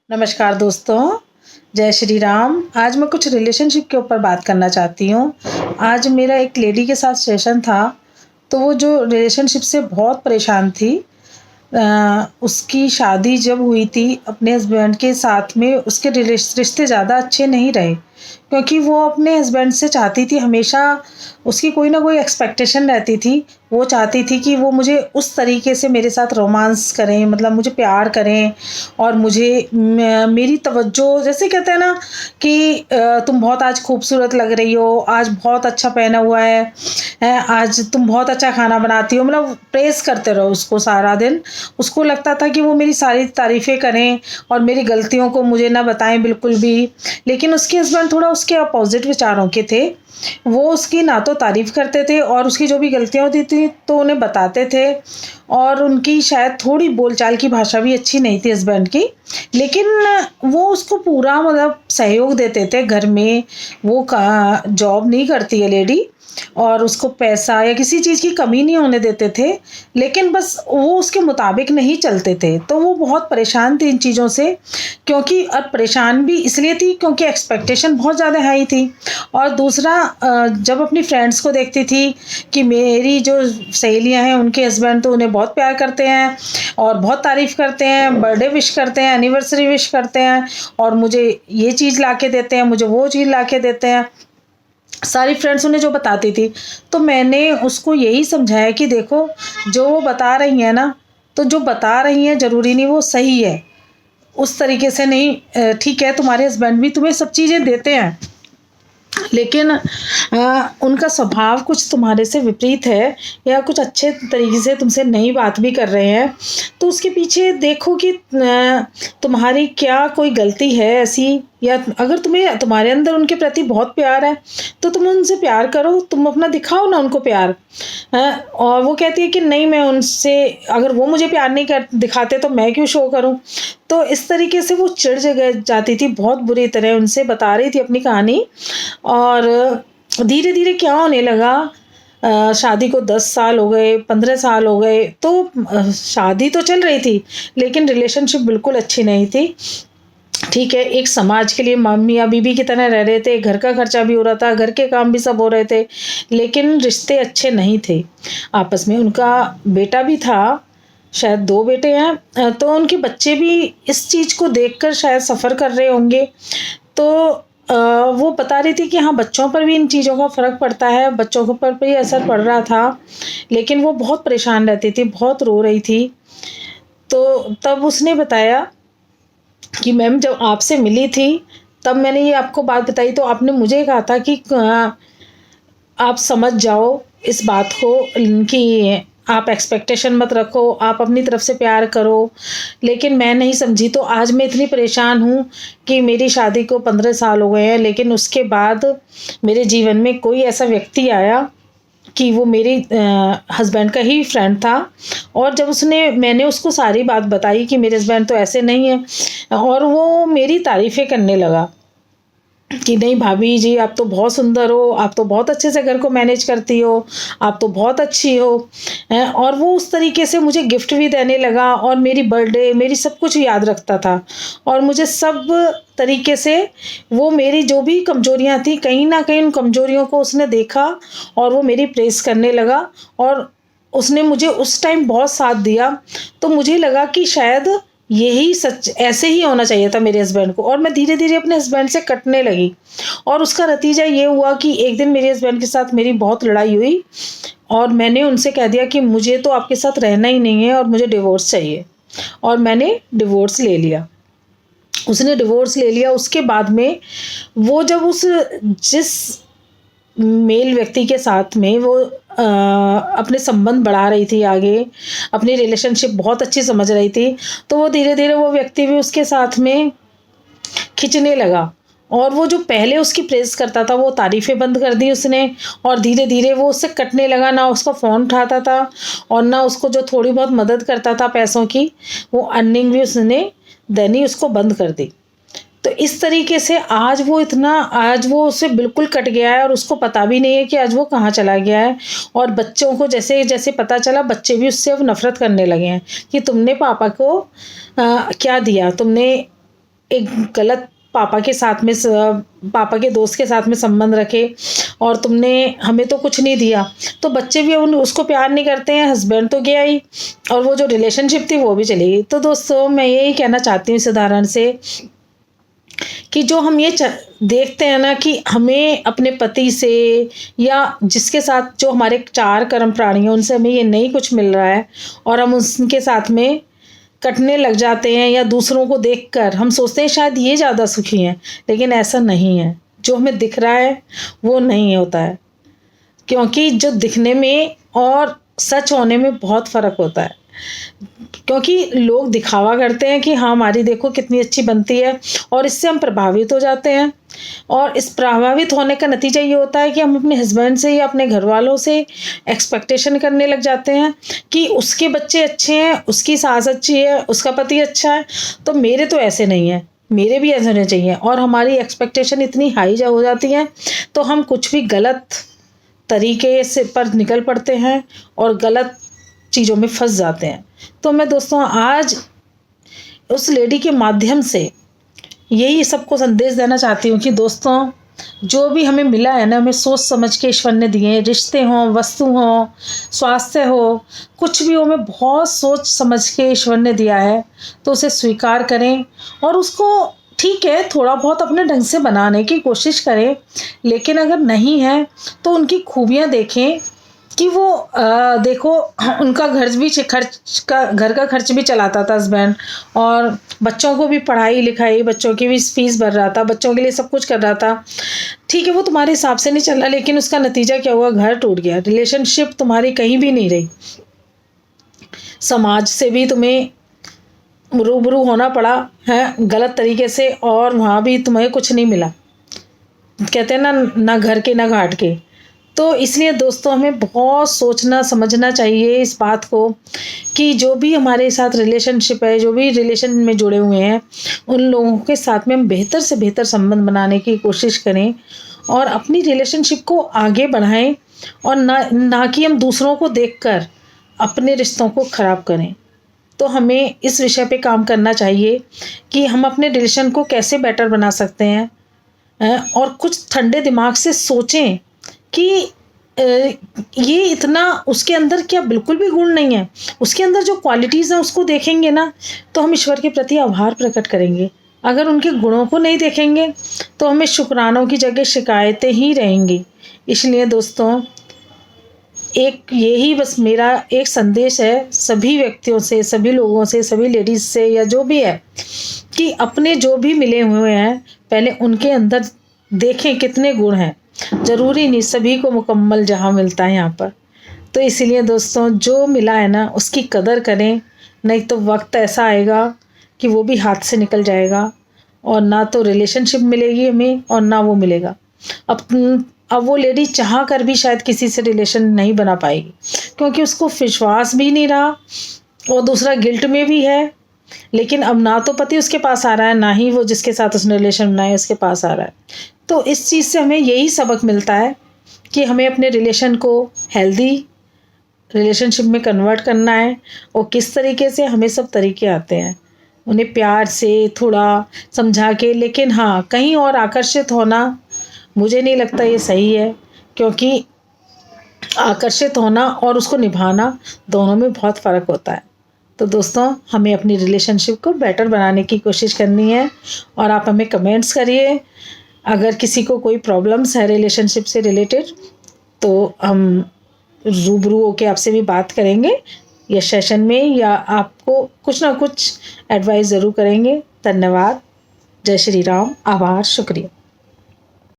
नमस्कार दोस्तों, जय श्री राम। आज मैं कुछ रिलेशनशिप के ऊपर बात करना चाहती हूँ। आज मेरा एक लेडी के साथ सेशन था, तो वो जो रिलेशनशिप से बहुत परेशान थी। उसकी शादी जब हुई थी अपने हस्बैंड के साथ में, उसके रिश्ते ज़्यादा अच्छे नहीं रहे, क्योंकि वो अपने हस्बैंड से चाहती थी, हमेशा उसकी कोई ना कोई एक्सपेक्टेशन रहती थी। वो चाहती थी कि वो मुझे उस तरीके से मेरे साथ रोमांस करें, मतलब मुझे प्यार करें और मुझे मेरी तवज्जो, जैसे कहते हैं ना कि तुम बहुत आज खूबसूरत लग रही हो, आज बहुत अच्छा पहना हुआ है, आज तुम बहुत अच्छा खाना बनाती हो, मतलब प्रेज़ करते रहो उसको सारा दिन। उसको लगता था कि वो मेरी सारी तारीफ़ें करें और मेरी गलतियों को मुझे ना बताएँ बिल्कुल भी। लेकिन उसके हस्बैंड थोड़ा उसके अपोज़िट विचारों के थे। वो उसकी ना तो तारीफ़ करते थे और उसकी जो भी गलतियाँ होती थी तो उन्हें बताते थे, और उनकी शायद थोड़ी बोलचाल की भाषा भी अच्छी नहीं थी हस्बैंड की। लेकिन वो उसको पूरा मतलब सहयोग देते थे घर में। वो जॉब नहीं करती है लेडी, और उसको पैसा या किसी चीज़ की कमी नहीं होने देते थे, लेकिन बस वो उसके मुताबिक नहीं चलते थे। तो वो बहुत परेशान थी इन चीज़ों से, क्योंकि अब परेशान भी इसलिए थी क्योंकि एक्सपेक्टेशन बहुत ज़्यादा हाई थी। और दूसरा, जब अपनी फ्रेंड्स को देखती थी कि मेरी जो सहेलियां हैं उनके हस्बैंड तो उन्हें बहुत प्यार करते हैं और बहुत तारीफ़ करते हैं, बर्थडे विश करते हैं, एनिवर्सरी विश करते हैं, और मुझे ये चीज़ ला के देते हैं, मुझे वो चीज़ ला के देते हैं, सारी फ्रेंड्स उन्हें जो बताती थी। तो मैंने उसको यही समझाया कि देखो, जो वो बता रही हैं ना, तो जो बता रही हैं ज़रूरी नहीं वो सही है। उस तरीके से नहीं, ठीक है तुम्हारे हस्बैंड भी तुम्हें सब चीज़ें देते हैं, लेकिन उनका स्वभाव कुछ तुम्हारे से विपरीत है, या कुछ अच्छे तरीके से तुमसे नई बात भी कर रहे हैं। तो उसके पीछे देखो कि तुम्हारी क्या कोई गलती है ऐसी, या अगर तुम्हें तुम्हारे अंदर उनके प्रति बहुत प्यार है तो तुम उनसे प्यार करो, तुम अपना दिखाओ ना उनको प्यार। और वो कहती है कि नहीं, मैं उनसे, अगर वो मुझे प्यार नहीं कर दिखाते तो मैं क्यों शो करूं। तो इस तरीके से वो चिढ़ जाती थी, बहुत बुरी तरह उनसे बता रही थी अपनी कहानी। और धीरे धीरे क्या होने लगा, शादी को 10 साल हो गए, 15 साल हो गए, तो शादी तो चल रही थी लेकिन रिलेशनशिप बिल्कुल अच्छी नहीं थी। ठीक है, एक समाज के लिए मम्मी या बीबी की तरह रह रहे थे, घर का खर्चा भी हो रहा था, घर के काम भी सब हो रहे थे, लेकिन रिश्ते अच्छे नहीं थे आपस में। उनका बेटा भी था, शायद 2 बेटे हैं, तो उनके बच्चे भी इस चीज़ को देखकर शायद सफ़र कर रहे होंगे। तो वो बता रही थी कि हाँ, बच्चों पर भी इन चीज़ों का फ़र्क पड़ता है, बच्चों के पर भी असर पड़ रहा था, लेकिन वो बहुत परेशान रहती थी, बहुत रो रही थी। तो तब उसने बताया कि मैम, जब आपसे मिली थी तब मैंने ये आपको बात बताई, तो आपने मुझे कहा था कि आप समझ जाओ इस बात को, कि आप एक्सपेक्टेशन मत रखो, आप अपनी तरफ से प्यार करो। लेकिन मैं नहीं समझी, तो आज मैं इतनी परेशान हूँ कि मेरी शादी को 15 साल हो गए हैं, लेकिन उसके बाद मेरे जीवन में कोई ऐसा व्यक्ति आया कि वो मेरे हस्बैंड का ही फ्रेंड था। और जब मैंने उसको सारी बात बताई कि मेरे हस्बैंड तो ऐसे नहीं है, और वो मेरी तारीफ़ें करने लगा कि नहीं भाभी जी, आप तो बहुत सुंदर हो, आप तो बहुत अच्छे से घर को मैनेज करती हो, आप तो बहुत अच्छी हो। और वो उस तरीके से मुझे गिफ्ट भी देने लगा, और मेरी बर्थडे, मेरी सब कुछ याद रखता था, और मुझे सब तरीके से, वो मेरी जो भी कमजोरियां थी, कहीं ना कहीं उन कमजोरियों को उसने देखा और वो मेरी प्रेस करने लगा, और उसने मुझे उस टाइम बहुत साथ दिया। तो मुझे लगा कि शायद यही सच, ऐसे ही होना चाहिए था मेरे हस्बैंड को। और मैं धीरे धीरे अपने हस्बैंड से कटने लगी, और उसका नतीजा ये हुआ कि एक दिन मेरे हस्बैंड के साथ मेरी बहुत लड़ाई हुई, और मैंने उनसे कह दिया कि मुझे तो आपके साथ रहना ही नहीं है और मुझे डिवोर्स चाहिए। और मैंने डिवोर्स ले लिया, उसने डिवोर्स ले लिया। उसके बाद में वो जब जिस मेल व्यक्ति के साथ में वो अपने संबंध बढ़ा रही थी आगे, अपनी रिलेशनशिप बहुत अच्छी समझ रही थी, तो वो धीरे धीरे वो व्यक्ति भी उसके साथ में खिंचने लगा, और वो जो पहले उसकी प्रेज़ करता था वो तारीफ़ें बंद कर दी उसने, और धीरे धीरे वो उससे कटने लगा, ना उसका फ़ोन उठाता था और ना उसको जो थोड़ी बहुत मदद करता था पैसों की, वो अर्निंग भी उसने देनी उसको बंद कर दी। तो इस तरीके से आज वो उससे बिल्कुल कट गया है, और उसको पता भी नहीं है कि आज वो कहाँ चला गया है। और बच्चों को जैसे जैसे पता चला, बच्चे भी उससे अब नफरत करने लगे हैं कि तुमने पापा को क्या दिया, तुमने एक गलत पापा के दोस्त के साथ में संबंध रखे और तुमने हमें तो कुछ नहीं दिया, तो बच्चे भी उसको प्यार नहीं करते हैं। हस्बैंड तो गया ही और वो जो रिलेशनशिप थी वो भी चली गई। तो दोस्तों मैं यही कहना चाहती हूँ इस उदाहरण से कि जो हम ये देखते हैं ना कि हमें अपने पति से या जिसके साथ जो हमारे 4 कर्म प्राणी हैं उनसे हमें ये नहीं कुछ मिल रहा है और हम उनके साथ में कटने लग जाते हैं, या दूसरों को देखकर हम सोचते हैं शायद ये ज़्यादा सुखी हैं, लेकिन ऐसा नहीं है। जो हमें दिख रहा है वो नहीं होता है, क्योंकि जो दिखने में और सच होने में बहुत फ़र्क होता है। क्योंकि लोग दिखावा करते हैं कि हाँ हमारी देखो कितनी अच्छी बनती है, और इससे हम प्रभावित हो जाते हैं। और इस प्रभावित होने का नतीजा ये होता है कि हम अपने हस्बैंड से या अपने घर वालों से एक्सपेक्टेशन करने लग जाते हैं कि उसके बच्चे अच्छे हैं, उसकी सास अच्छी है, उसका पति अच्छा है, तो मेरे तो ऐसे नहीं है, मेरे भी ऐसे होने चाहिए। और हमारी एक्सपेक्टेशन इतनी हाई हो जाती है तो हम कुछ भी गलत तरीके से पर निकल पड़ते हैं और गलत चीज़ों में फंस जाते हैं। तो मैं दोस्तों आज उस लेडी के माध्यम से यही सबको संदेश देना चाहती हूँ कि दोस्तों जो भी हमें मिला है ना, हमें सोच समझ के ईश्वर ने दिए, रिश्ते हों, वस्तु हों, स्वास्थ्य हो, कुछ भी हो, हमें बहुत सोच समझ के ईश्वर ने दिया है, तो उसे स्वीकार करें और उसको ठीक है थोड़ा बहुत अपने ढंग से बनाने की कोशिश करें। लेकिन अगर नहीं है तो उनकी खूबियाँ देखें कि वो देखो उनका घर का खर्च भी चलाता था हस्बैंड, और बच्चों को भी पढ़ाई लिखाई, बच्चों की भी फीस भर रहा था, बच्चों के लिए सब कुछ कर रहा था। ठीक है वो तुम्हारे हिसाब से नहीं चल रहा, लेकिन उसका नतीजा क्या हुआ, घर टूट गया, रिलेशनशिप तुम्हारी कहीं भी नहीं रही, समाज से भी तुम्हें रूबरू होना पड़ा है गलत तरीके से, और वहाँ भी तुम्हें कुछ नहीं मिला। कहते हैं ना घर के ना घाट के। तो इसलिए दोस्तों हमें बहुत सोचना समझना चाहिए इस बात को कि जो भी हमारे साथ रिलेशनशिप है, जो भी रिलेशन में जुड़े हुए हैं, उन लोगों के साथ में हम बेहतर से बेहतर संबंध बनाने की कोशिश करें और अपनी रिलेशनशिप को आगे बढ़ाएं, और ना कि हम दूसरों को देखकर अपने रिश्तों को ख़राब करें। तो हमें इस विषय पे काम करना चाहिए कि हम अपने रिलेशन को कैसे बेटर बना सकते हैं, और कुछ ठंडे दिमाग से सोचें कि ये इतना उसके अंदर क्या बिल्कुल भी गुण नहीं है, उसके अंदर जो क्वालिटीज़ हैं उसको देखेंगे ना तो हम ईश्वर के प्रति आभार प्रकट करेंगे। अगर उनके गुणों को नहीं देखेंगे तो हमें शुक्रानों की जगह शिकायतें ही रहेंगी। इसलिए दोस्तों एक यही बस मेरा एक संदेश है सभी व्यक्तियों से, सभी लोगों से, सभी लेडीज़ से या जो भी है, कि अपने जो भी मिले हुए हैं पहले उनके अंदर देखें कितने गुण हैं। ज़रूरी नहीं सभी को मुकम्मल जहाँ मिलता है यहाँ पर। तो इसीलिए दोस्तों जो मिला है ना उसकी कदर करें, नहीं तो वक्त ऐसा आएगा कि वो भी हाथ से निकल जाएगा और ना तो रिलेशनशिप मिलेगी हमें और ना वो मिलेगा। अब वो लेडी चाह कर भी शायद किसी से रिलेशन नहीं बना पाएगी, क्योंकि उसको विश्वास भी नहीं रहा और दूसरा गिल्ट में भी है। लेकिन अब ना तो पति उसके पास आ रहा है, ना ही वो जिसके साथ उसने रिलेशन बनाया उसके पास आ रहा है। तो इस चीज़ से हमें यही सबक मिलता है कि हमें अपने रिलेशन को हेल्दी रिलेशनशिप में कन्वर्ट करना है, और किस तरीके से हमें सब तरीके आते हैं, उन्हें प्यार से थोड़ा समझा के। लेकिन हाँ कहीं और आकर्षित होना मुझे नहीं लगता ये सही है, क्योंकि आकर्षित होना और उसको निभाना दोनों में बहुत फ़र्क होता है। तो दोस्तों हमें अपनी रिलेशनशिप को बेटर बनाने की कोशिश करनी है, और आप हमें कमेंट्स करिए अगर किसी को कोई प्रॉब्लम्स है रिलेशनशिप से रिलेटेड, तो हम रूबरू होकर आपसे भी बात करेंगे या सेशन में, या आपको कुछ ना कुछ एडवाइस ज़रूर करेंगे। धन्यवाद। जय श्री राम। आभार। शुक्रिया।